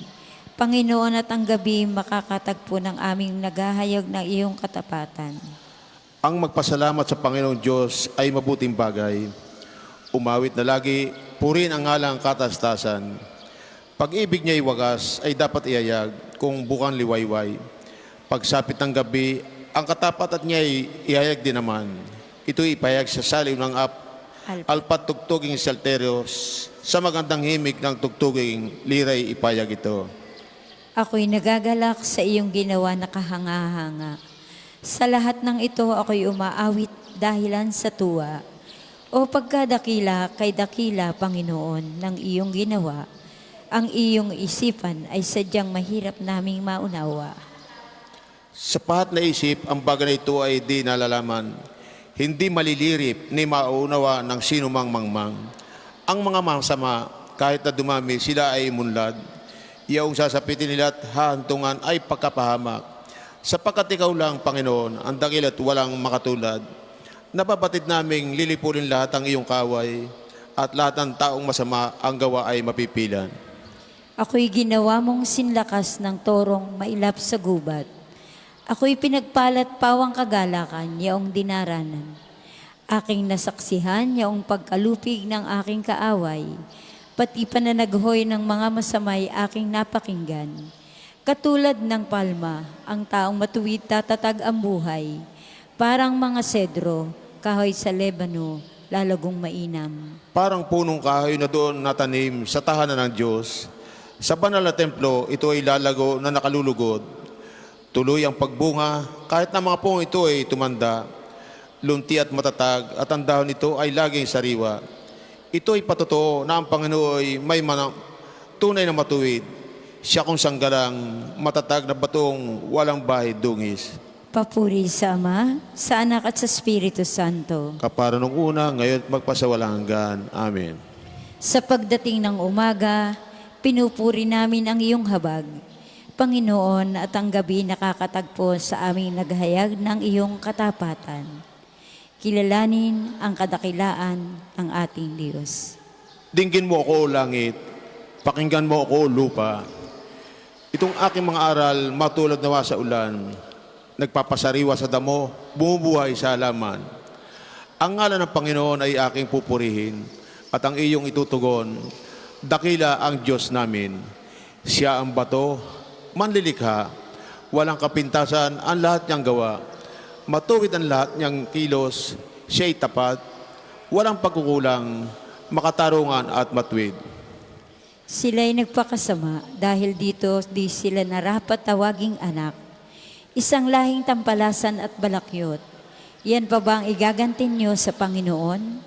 Panginoon, at ang gabi makakatagpo ng aming naghahayag ng iyong katapatan. Ang magpasalamat sa Panginoong Diyos ay mabuting bagay. Umawit na lagi, purihin ang ngalang katastasan. Pag-ibig niya'y wagas ay dapat iayag kung bukang liwayway. Pagsapit ng gabi, ang katapatan niya'y iayag din naman. Ito'y ipayag sa saliw ng alpat tugtuging salterios, sa magandang himig ng tugtuging liray ipayag ito. Ako'y nagagalak sa iyong ginawa na kahanga-hanga. Sa lahat ng ito ako'y umaawit dahilan sa tuwa. O pagkadakila kay dakila, Panginoon, ng iyong ginawa, ang iyong isipan ay sadyang mahirap naming maunawa. Sa pahat na isip, ang bagay na ito ay di nalalaman. Hindi malilirip ni maunawa ng sinumang mangmang. Ang mga masama, kahit na dumami, sila ay munlad. Iyong sasapitin nila at hahantungan ay pagkapahamak. Sapagkat ikaw lang, Panginoon, ang dakil at walang makatulad. Napabatid naming lilipulin lahat ang iyong kaway at lahat ng taong masama ang gawa ay mapipilan. Ako'y ginawa mong sinlakas ng torong mailap sa gubat. Ako'y pinagpalat pawang kagalakan, yaong dinaranan. Aking nasaksihan, yaong pagkalupig ng aking kaaway, pati pananaghoy ng mga masamay aking napakinggan. Katulad ng palma, ang taong matuwid tatatag ang buhay, parang mga sedro, kahoy sa Lebano, lalagong mainam. Parang punong kahoy na doon natanim sa tahanan ng Diyos. Sa banal na templo, ito ay lalago na nakalulugod. Tuloy ang pagbunga, kahit na mga pong ito ay tumanda, lunti at matatag, at ang dahon nito ay laging sariwa. Ito ay patotoo na ang Panginoon ay may tunay na matuwid. Siya kung sanggalang matatag na batong walang bahay dungis. Papuri sa Ama, sa Anak at sa Espiritu Santo. Kapara nung una, ngayon at magpasawalang hanggan. Amen. Sa pagdating ng umaga, pinupuri namin ang iyong habag. Panginoon, at ang gabi nakakatagpo sa aming naghayag ng iyong katapatan. Kilalanin ang kadakilaan ng ating Diyos. Dinggin mo ako, langit. Pakinggan mo ako, lupa. Itong aking mga aral, matulad nawa sa ulan. Nagpapasariwa sa damo, bumubuhay sa halaman. Ang ngalan ng Panginoon ay aking pupurihin, at ang iyong itutugon. Dakila ang Diyos namin. Siya ang bato, manlilikha, walang kapintasan ang lahat niyang gawa. Matuwid ang lahat niyang kilos, siya'y tapat, walang pagkukulang, makatarungan at matuwid. Sila'y nagpakasama dahil dito di sila narapat tawaging anak. Isang lahing tampalasan at balakyot. Yan pa ba ang igagantin niyo sa Panginoon?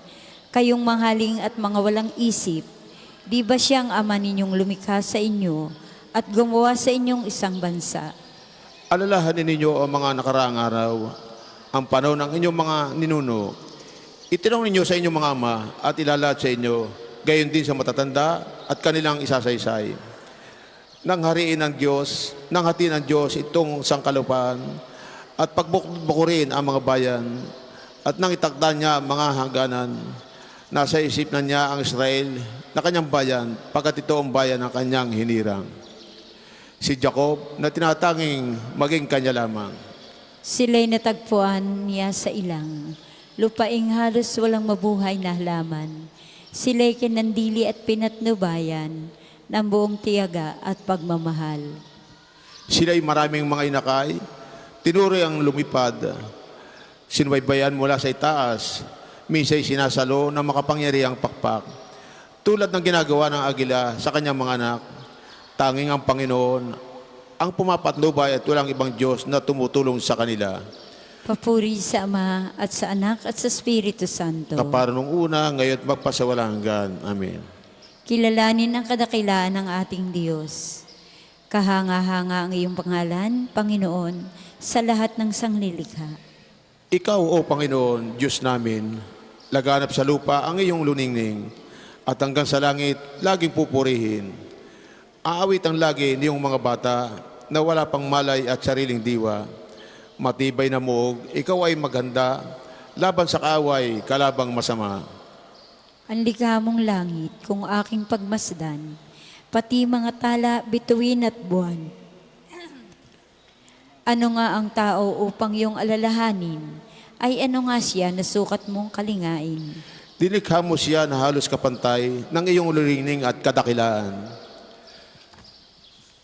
Kayong manghaling at mga walang isip, di ba siyang ama ninyong lumikha sa inyo at gumawa sa inyong isang bansa? Alalahanin ninyo ang mga nakaraang araw, ang panahon ng inyong mga ninuno. Itinong ninyo sa inyong mga ama at ilalat sa inyo, gayon din sa matatanda at kanilang isasaysay. Nang hariin ng Diyos, nang hatiin ng Diyos itong sangkalupaan at pagbukurin ang mga bayan at nang itakda niya ang mga hangganan, nasa isip na niya ang Israel na kanyang bayan pagkat ito ang bayan ng kanyang hinirang. Si Jacob na tinatanging maging kanya lamang. Sila'y natagpuan niya sa ilang, lupaing halos walang mabuhay na halaman. Sila'y kinandili at pinatnubayan ng buong tiyaga at pagmamahal. Sila'y maraming mga inakay, tinuri ang lumipad, sinubaybayan mula sa itaas, minsa'y sinasalo ng makapangyarihang pakpak. Tulad ng ginagawa ng agila sa kanyang mga anak, tanging ang Panginoon ang pumapatnubay at walang ibang Diyos na tumutulong sa kanila. Papuri sa Ama at sa Anak at sa Espiritu Santo. Na para nung una, ngayon at magpasawalang hanggan. Amen. Kilalanin ang kadakilaan ng ating Diyos. Kahanga-hanga ang iyong pangalan, Panginoon, sa lahat ng sanglilikha. Ikaw, O Panginoon, Diyos namin, laganap sa lupa ang iyong luningning, at hanggang sa langit, laging pupurihin. Aawit ang lagi niyong mga bata na wala pang malay at sariling diwa. Matibay na muog, ikaw ay maghanda, laban sa kaaway, kalabang masama. Ang likha mong langit kung aking pagmasdan, pati mga tala, bituin at buwan. Ano nga ang tao upang iyong alalahanin, ay ano nga siya na sukat mong kalingain. Dinikha mo siya na halos kapantay ng iyong lurining at kadakilaan.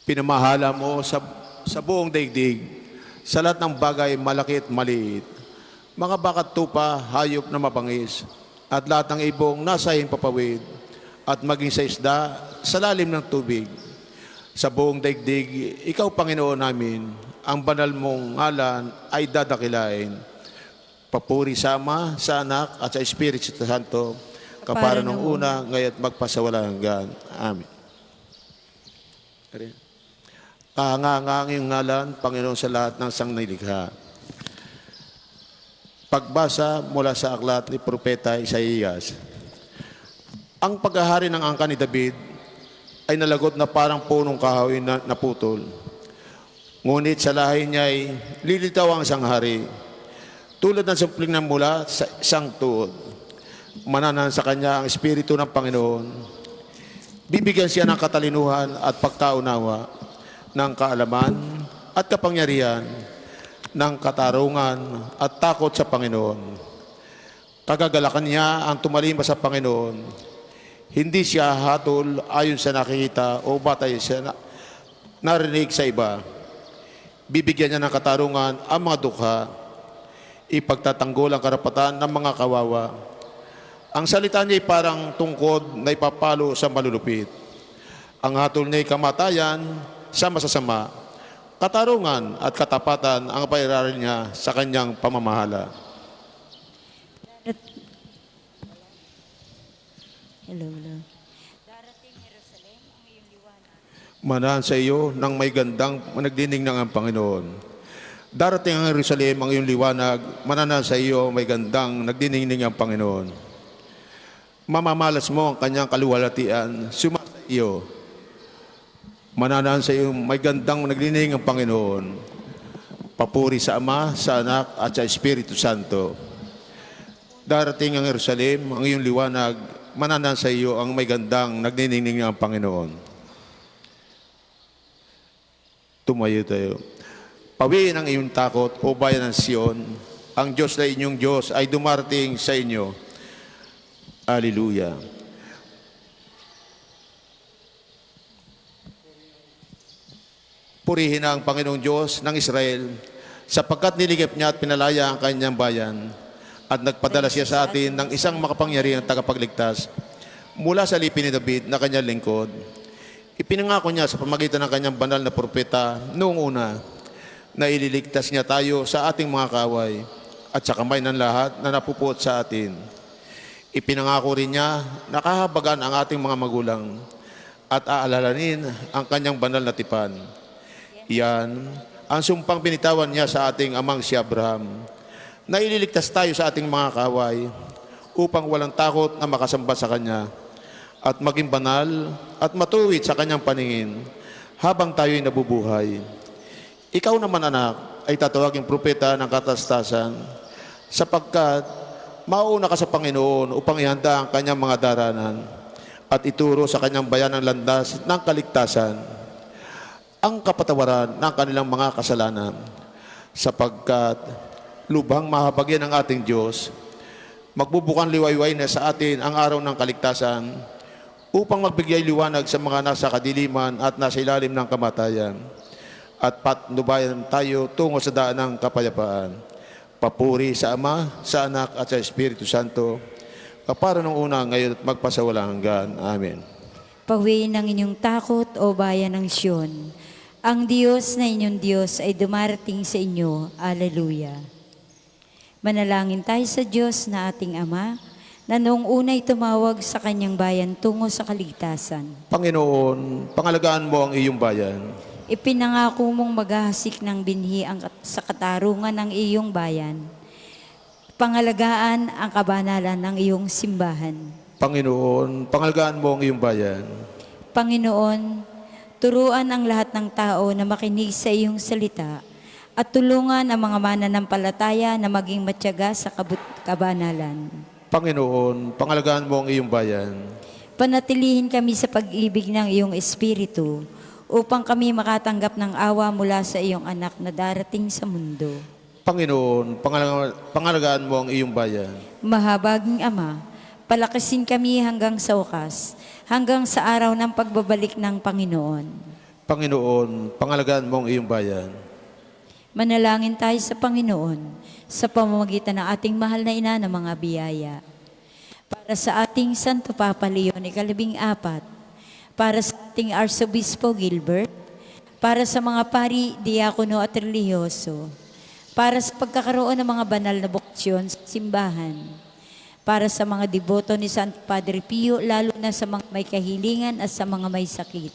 Pinamahala mo sa buong daigdig, sa lahat ng bagay malaki at maliit, mga bakat tupa, hayop na mabangis, at lahat ng ibong nasa himpapawid, at maging sa isda sa lalim ng tubig. Sa buong daigdig, ikaw Panginoon namin, ang banal mong ngalan ay dadakilain. Papuri sa Ama, sa Anak, at sa Espiritu Santo, kapara nung una, ngayon at magpasawalang hanggan. Amen. Kahanga-hanga ang iyong ngalan, Panginoon, sa lahat ng sangnilikha. Pagbasa mula sa aklat ni Propeta Isaías. Ang paghahari ng angkan ni David ay nalagot na parang punong kahoy na naputol. Ngunit sa lahi niya ay lilitaw ang isang hari, tulad ng supling ng mula sa isang tuod. Mananan sa kanya ang Espiritu ng Panginoon. Bibigyan siya ng katalinuhan at pagkaunawa, ng kaalaman at kapangyarihan, ng katarungan at takot sa Panginoon. Kagagalakan niya ang tumalima sa Panginoon. Hindi siya hatol ayon sa nakikita o batay sa narinig sa iba. Bibigyan niya ng katarungan ang mga dukha. Ipagtatanggol ang karapatan ng mga kawawa. Ang salita niya ay parang tungkod na ipapalo sa malulupit. Ang hatol niya ay kamatayan sa masasama. Katarungan at katapatan ang pairaral niya sa kanyang pamamahala. Hello. Manahan sa iyo ng may gandang nagdining ng ang Panginoon. Darating ang Jerusalem ang iyong liwanag, manahan sa iyo may gandang nagdiningning ang Panginoon. Mamamalas mo ang kanyang kaluwalhatian, sumasa iyo. Manahan sa iyo may gandang nagdining ang Panginoon. Papuri sa Ama, sa Anak, at sa Espiritu Santo. Darating ang Jerusalem ang iyong liwanag, manahan sa iyo ang may gandang nagdiningning ang Panginoon. Tumayo tayo. Pawiin ang iyong takot, o bayan ng Sion. Ang Diyos na inyong Diyos ay dumarating sa inyo. Hallelujah. Purihin ang Panginoong Diyos ng Israel, sapagkat niligap niya at pinalaya ang kanyang bayan, at nagpadala siya sa atin ng isang makapangyarihang tagapagligtas mula sa lipin ni David na kanyang lingkod. Ipinangako niya sa pamagitan ng kanyang banal na propeta noong una na ililigtas niya tayo sa ating mga kaaway at sa kamay ng lahat na napupuot sa atin. Ipinangako rin niya na kahabagan ang ating mga magulang at aalalanin ang kanyang banal na tipan. Iyan ang sumpang binitawan niya sa ating amang si Abraham, na ililigtas tayo sa ating mga kaway upang walang takot na makasamba sa Kanya at maging banal at matuwid sa Kanyang paningin habang tayo'y nabubuhay. Ikaw naman, anak, ay tatawaging propeta ng katastasan sapagkat mauna ka sa Panginoon upang ihanda ang Kanyang mga daranan at ituro sa Kanyang bayan ang landas ng kaligtasan, ang kapatawaran ng kanilang mga kasalanan, sapagkat lubhang mahabagyan ng ating Diyos, magbubukang liwayway na sa atin ang araw ng kaligtasan upang magbigay liwanag sa mga nasa kadiliman at nasa ilalim ng kamatayan at patnubayan tayo tungo sa daan ng kapayapaan. Papuri sa Ama, sa Anak at sa Espiritu Santo, kapara nung una, ngayon at magpasawalang hanggan. Amen. Pawiin ng inyong takot, o bayan ng Siyon. Ang Diyos na inyong Diyos ay dumarating sa inyo. Alleluia. Manalangin tayo sa Diyos na ating Ama, na noong una'y tumawag sa Kanyang bayan tungo sa kaligtasan. Panginoon, pangalagaan mo ang iyong bayan. Ipinangako mong maghahasik ng binhi sa katarungan ng iyong bayan. Pangalagaan ang kabanalan ng iyong simbahan. Panginoon, pangalagaan mo ang iyong bayan. Panginoon, turuan ang lahat ng tao na makinig sa iyong salita at tulungan ang mga mananampalataya na maging matyaga sa kabanalan. Panginoon, pangalagaan mo ang iyong bayan. Panatilihin kami sa pag-ibig ng iyong Espiritu upang kami makatanggap ng awa mula sa iyong anak na darating sa mundo. Panginoon, pangalagaan mo ang iyong bayan. Mahabaging Ama, palakasin kami hanggang sa wakas, hanggang sa araw ng pagbabalik ng Panginoon. Panginoon, pangalagaan mo ang iyong bayan. Manalangin tayo sa Panginoon sa pamamagitan ng ating mahal na ina ng mga biyaya. Para sa ating Santo Papa Leon, ika-14, para sa ating Arsobispo Gilbert, para sa mga pari, diakono at relihiyoso, para sa pagkakaroon ng mga banal na boksyon sa simbahan, para sa mga deboto ni Santo Padre Pio, lalo na sa mga may kahilingan at sa mga may sakit,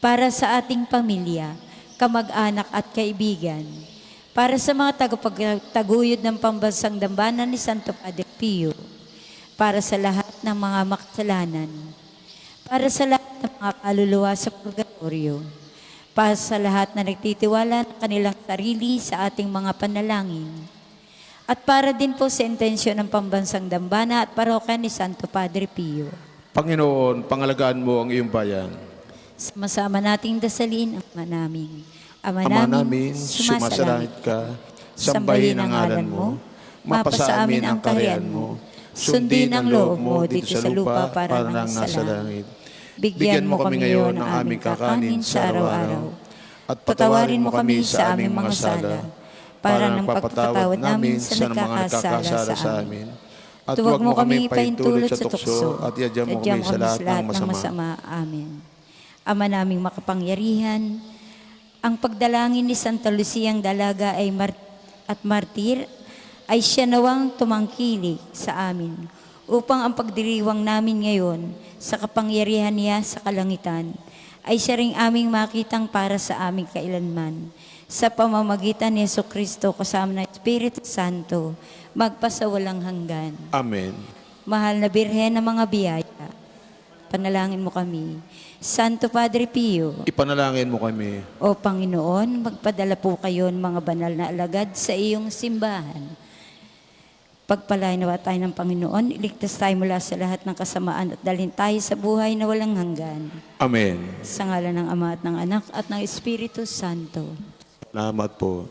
para sa ating pamilya, kamag-anak at kaibigan, para sa mga tagapagtaguyod ng pambansang dambana ni Santo Padre Pio, para sa lahat ng mga makasalanan, para sa lahat ng mga kaluluwa sa purgatorio, para sa lahat na nagtitiwala ng kanilang sarili sa ating mga panalangin, at para din po sa intensyon ng pambansang dambana at parokya ni Santo Padre Pio. Panginoon, pangalagaan mo ang iyong bayan. Sama nating dasalin ang Ama namin. Ama namin, sumasalangit ka, sambahin ang ngalan mo, mapasa amin ang kaharian mo, sundin ang loob mo dito sa lupa para nang nasa langit. Bigyan mo kami ngayon ng aming kakanin sa araw-araw, at patawarin mo kami sa aming mga sala, para ng pagpapatawad namin sa nagkakasala sa amin. At huwag mo kami paintulot sa tukso, at iadyan mo kami sa lahat ng masama. Amen. Ama naming makapangyarihan, ang pagdalangin ni Santa Luciang Dalaga at martir ay siya nawang tumangkilik sa amin upang ang pagdiriwang namin ngayon sa kapangyarihan niya sa kalangitan ay siya ring aming makitang para sa aming kailanman. Sa pamamagitan ni Jesucristo kasama ng Espiritu Santo, magpasawalang hanggan. Amen. Mahal na Birhen ng mga biyaya, panalangin mo kami. Santo Padre Pio, Ipanalangin mo kami. o Panginoon, magpadala po kayo ng mga banal na alagad sa iyong simbahan. Pagpalain nawa tayo ng Panginoon, iligtas tayo mula sa lahat ng kasamaan at dalhin tayo sa buhay na walang hanggan. Amen. Sa ngalan ng Ama at ng Anak at ng Espiritu Santo. Salamat po.